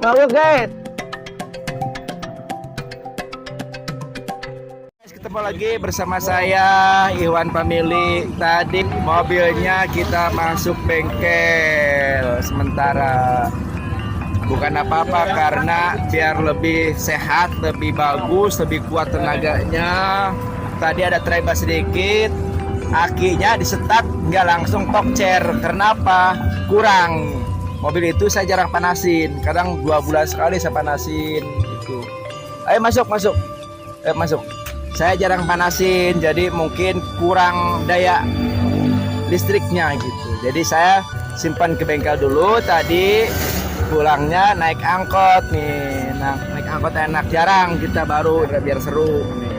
Bagus guys. Ketemu lagi bersama saya Iwan Family. Tadi mobilnya kita masuk bengkel sementara. Bukan apa-apa karena biar lebih sehat, lebih bagus, lebih kuat tenaganya. Tadi ada treba sedikit, akinya disetat nggak langsung tokcer. Kenapa? Kurang. Mobil itu saya jarang panasin, kadang 2 bulan sekali saya panasin gitu. Ayo masuk. Saya jarang panasin, jadi mungkin kurang daya listriknya gitu. Jadi saya simpan ke bengkel dulu. Tadi pulangnya naik angkot nih. Nah, naik angkot enak, jarang kita baru biar seru nih.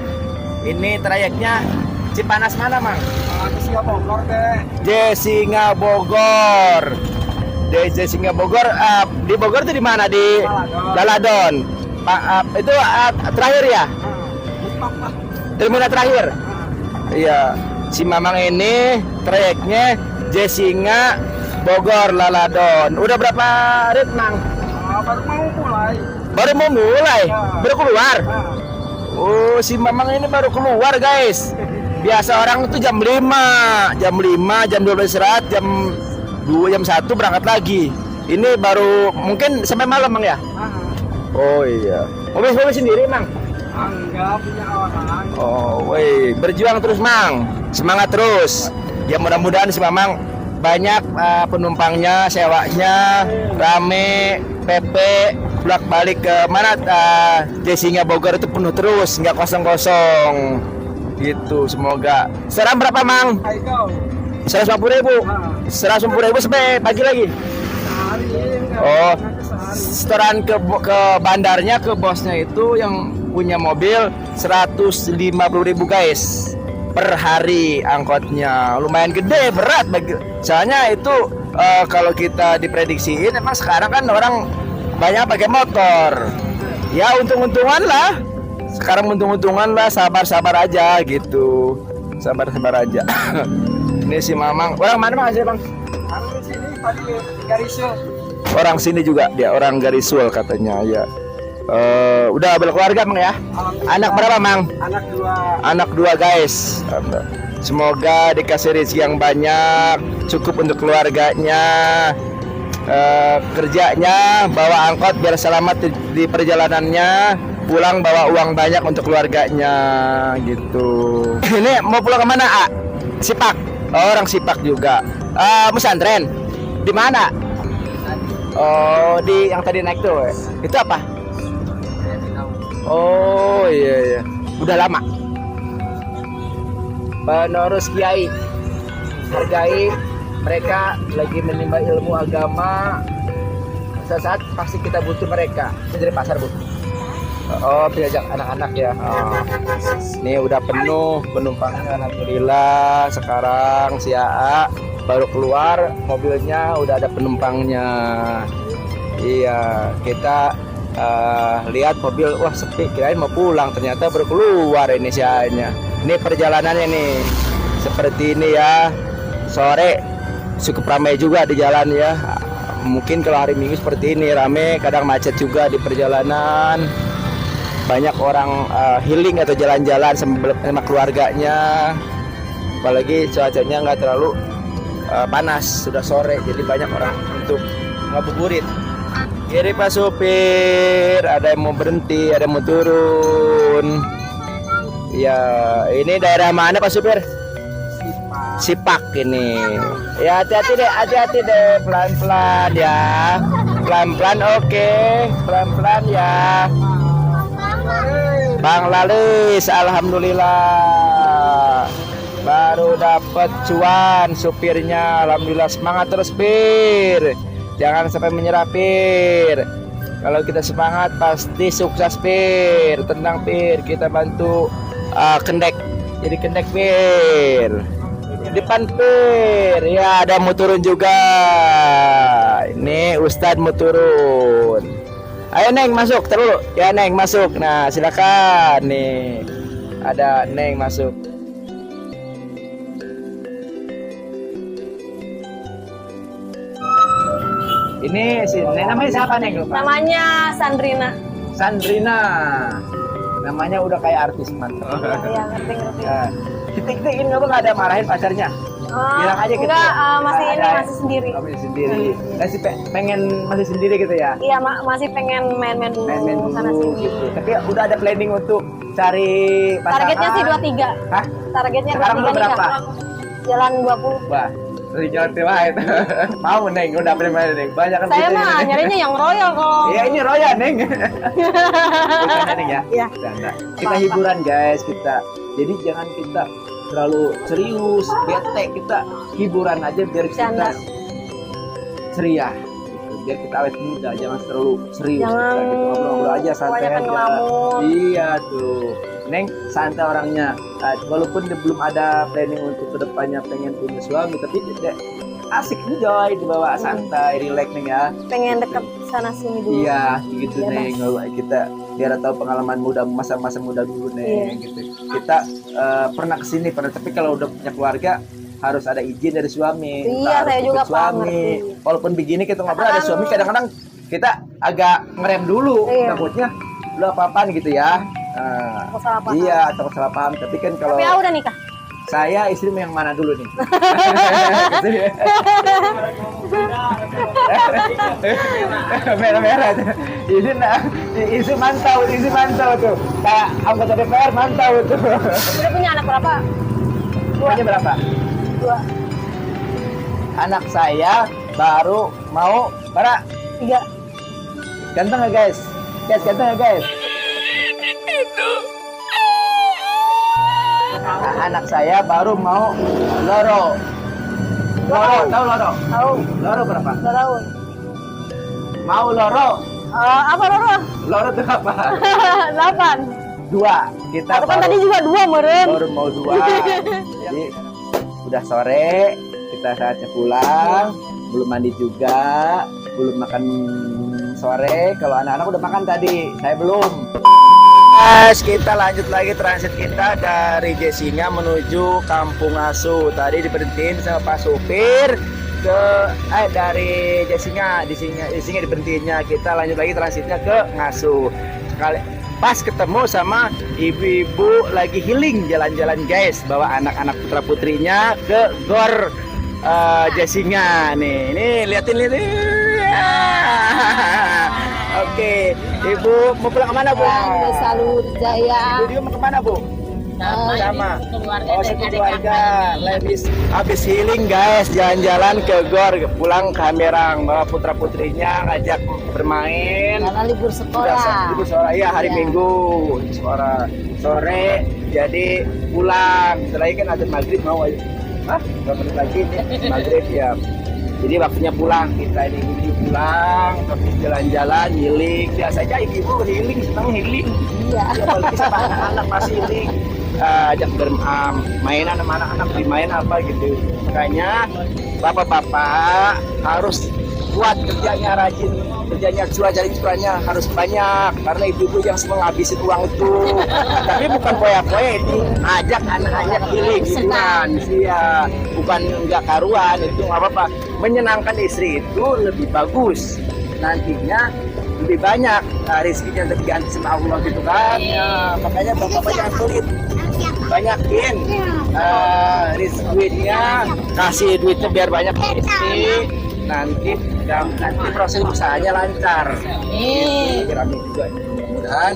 Ini trayeknya Cipanas mana, Mang? Singa Bogor deh. Singa Bogor. Singa Bogor. Di Bogor itu di mana? Di Daladon. Itu terakhir ya? Terminal terakhir. Iya. Si Mamang ini trayeknya Singa Bogor Laladon. Udah berapa rit, Mang? Baru mau mulai. Baru keluar. Oh, si Mamang ini baru keluar, guys. Biasa orang itu jam 5, jam 12 istirahat, jam 2, jam 1 berangkat lagi. Ini baru mungkin sampai malam, Mang ya? Oh iya. Mobil sendiri, Mang? Enggak, punya orang. Oh, woi, berjuang terus, Mang. Semangat terus. Ya mudah-mudahan si Mamang banyak penumpangnya, sewanya rame, PP bolak-balik ke mana Singa Bogor itu penuh terus, nggak kosong-kosong gitu. Semoga. Sekarang berapa, Mang? 150.000. 150.000 sampai pagi lagi. Oh, setoran ke bandarnya, ke bosnya itu yang punya mobil 150.000 guys per hari angkotnya. Lumayan gede, berat bagi. Soalnya itu kalau kita diprediksiin emang sekarang kan orang banyak pakai motor. Ya untung-untungan lah. Sekarang untung-untungan lah, sabar-sabar aja gitu. Sabar-sabar aja. Ini si Mamang. Orang mana, Mang? Bang? Orang sini tadi Garisul. Orang sini juga dia, orang Garisul katanya ya. Udah berkeluarga, Mang ya? Anak berapa, Mang? Anak dua guys. Semoga dikasih rezeki yang banyak, cukup untuk keluarganya. Kerjanya bawa angkot biar selamat di perjalanannya, pulang bawa uang banyak untuk keluarganya gitu. Ini mau pulang kemana, A? Sipak. Orang Sipak juga. Pesantren di mana? Oh, di yang tadi naik tuh. Itu apa? Oh iya. Udah lama. Penerus Kiai. Hargai mereka lagi menimba ilmu agama. Saat pasti kita butuh mereka. Dari pasar, Bu. Oh, diajak anak-anak ya. Oh. Ini udah penuh penumpangnya, alhamdulillah. Sekarang si AA baru keluar, mobilnya udah ada penumpangnya. Iya, kita lihat mobil, wah sepi, kirain mau pulang, ternyata baru keluar ini si AA-nya. Ini perjalanannya nih, seperti ini ya. Sore cukup ramai juga di jalan ya. Mungkin kalau hari Minggu seperti ini ramai, kadang macet juga di perjalanan. Banyak orang healing atau jalan-jalan sama keluarganya. Apalagi cuacanya nggak terlalu panas, sudah sore, jadi banyak orang untuk ngabuburit. Kiri Pak supir, ada yang mau berhenti, ada yang mau turun. Ya, ini daerah mana Pak supir? Sipak ini. Ya hati-hati deh, pelan-pelan ya. Pelan-pelan, oke. Pelan-pelan ya. Bang Lalis, alhamdulillah. Baru dapat cuan supirnya, alhamdulillah. Semangat terus, Pir. Jangan sampai menyerah, Pir. Kalau kita semangat pasti sukses, Pir. Tenang, Pir. Kita bantu kendek. Jadi kendek, Pir. Depan, Pir. Ya, ada mau turun juga. Ini Ustadz mau turun. Ayo Neng masuk terus. Ya Neng masuk. Nah, silakan nih. Ada Neng masuk. Ini si namanya siapa Neng? Lupa. Namanya Sandrina. Sandrina. Namanya udah kayak artis mantap. Iya, ngerti. Nah, kita ini nggak ada marahin pacarnya. Bilang aja gitu. Enggak, ya. masih Nah, ini ada- masih sendiri. Oh, masih sendiri. Masih pengen masih sendiri gitu ya. Iya, masih pengen main-main dulu Main-main sana dulu sini. gitu. Tapi udah ada planning untuk cari pasangan. Targetnya sih 23. Hah? Targetnya Sekarang 23 berapa? nikah. Jalan 20. Wah, dari Jawa Timur itu. Mau Neng, udah planning Neng. Banyak kan Saya gitu, mah Neng. nyarinya yang royal kalau. Iya ini Roya Neng. Bukan Neng ya. Iya. Nah, kita hiburan guys kita. Jadi jangan kita terlalu serius, bete, kita hiburan aja biar kita Bercanda. ceria. Gitu. Biar kita awet muda, jangan terlalu serius. Jangan Kita gitu ngobrol-ngobrol aja santai kebanyakan aja. ngelamun. Iya tuh. Neng santai orangnya. Walaupun dia belum ada planning untuk kedepannya pengen punya suami, tapi dia asik enjoy dibawa santai, relax Neng ya. Pengen deket sana sini dulu. Iya, gitu Iya, Neng. Kalau kita biar tahu pengalaman muda masa-masa muda dulu Neng, Iya. gitu. Kita pernah kesini pernah, tapi kalau udah punya keluarga harus ada izin dari suami. Iya, Kita harus saya ikut juga paham, suami. ngerti. Walaupun begini kita ngobrol ada Kadang- suami, kadang-kadang kita agak ngerem dulu, Iya. takutnya lu apa-apaan gitu ya. Takut salah paham. Iya, takut salah paham. Tapi kan kalau Tapi udah nikah. saya istri yang mana dulu nih? Merah-merah tuh. Isi mantau tuh. Kayak anggota DPR mantau tuh. Udah punya anak berapa? Umurnya berapa? 2, Anak saya baru mau 3. ganteng nggak guys? Guys, ganteng nggak guys? Anak saya baru mau loro. Loro, tahu loro? Tahu, Loro berapa? 2 tahun. Mau loro. Apa Roro? Loro itu apa? 8. 2. Kita Aku kan tadi juga 2 meren. baru mau 2. Jadi udah sore, kita saatnya pulang. Belum mandi juga, belum makan sore. Kalau anak-anak udah makan tadi, saya belum. Guys, kita lanjut lagi transit kita dari Jesinga menuju Kampung Asu. Tadi diberhentiin sama Pak supir ke dari Jesinga, di Singa diberhentiinnya. Kita lanjut lagi transitnya ke Ngasu. Sekali pas ketemu sama ibu-ibu lagi healing jalan-jalan guys, bawa anak-anak putra putrinya ke Gor Jesinga nih. Ini liatin. Oke, Ibu mau pulang kemana Bu? Udah Salur Jaya. Ibu juga mau kemana Bu? Sama. Oh, satu keluarga. Habis healing guys, jalan-jalan ke Gor, pulang ke Hamberang, bawa putra putrinya ngajak bermain. Karena libur Udah libur sekolah, iya hari Iya. Minggu sekolah sore, jadi pulang. Setelah itu kan ada maghrib mau aja. Hah? Berapa menit lagi nih maghrib ya. Jadi waktunya pulang, kita ini pulang, habis jalan-jalan, healing. Biasa aja ibu healing, senang healing. Iya. Apalagi sama anak-anak masih healing. Ajak mainan sama anak-anak, dimain apa gitu. Makanya bapak-bapak harus kuat kerjanya, rajin kerjanya, cari cuannya harus banyak, karena ibu-ibu yang semua ngabisin uang itu. Tapi bukan poya-poya itu, ajak anak-anak healing hiburan, iya, bukan nggak karuan, itu nggak apa-apa. Menyenangkan istri itu lebih bagus, nantinya lebih banyak rezekinya terganti sama Allah gitu kan. Ya, makanya bapak-bapak jangan sulit, banyakin duitnya, kasih duitnya biar banyak ke istri, nanti proses usahanya lancar. Kami juga mudah-mudahan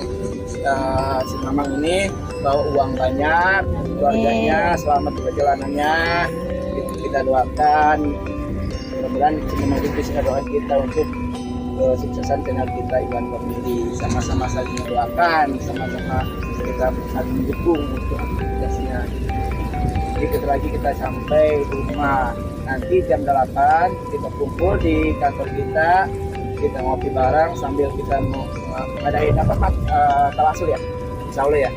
si Mamang ini bawa uang banyak, keluarganya selamat di perjalanannya. Itu kita doakan, mudah-mudahan si Mamang itu bisa doakan kita untuk kesuksesan channel kita Iwan Family. Sama-sama saling mendoakan, sama-sama kita saling mendukung untuk aktivitasnya. Jadi kita lagi kita sampai di rumah. Nanti jam 8 kita kumpul di kantor kita ngopi bareng sambil kita mau ngadain apa Pak? Tawasul ya? Insya Allah ya?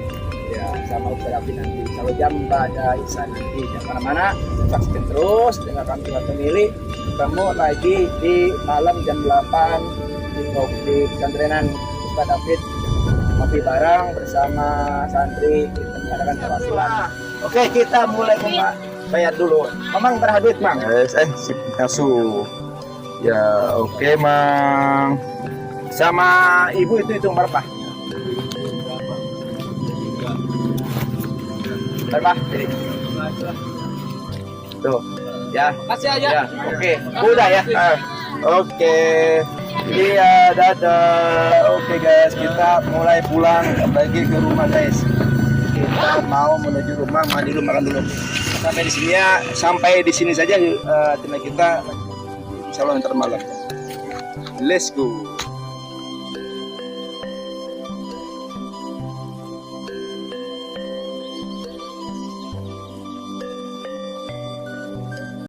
Ya, sama Ustaz Rafi nanti. Insya Allah jam pada Isya nanti. Jangan mana-mana, saksikan terus dengan kami Family. Ketemu lagi di malam jam 8 di pesantrenan Ustaz David, ngopi bareng bersama santri, kita mengadakan tawasulan. Oke, kita mulai bayar dulu. Mamang berapa duit, Mang? Si Ngasu. Ya, oke, Mang. Sama ibu itu hitung berapa? Berapa? Jadi. Tuh. Ya. Kasih aja. Ya, oke. Udah ya. Oke. Iya, dadah. Oke guys, kita mulai pulang lagi ke rumah guys. Kita mau menuju rumah, mandi dulu, makan dulu. Sampai di sini saja channel kita. Insyaallah ntar malam. Let's go.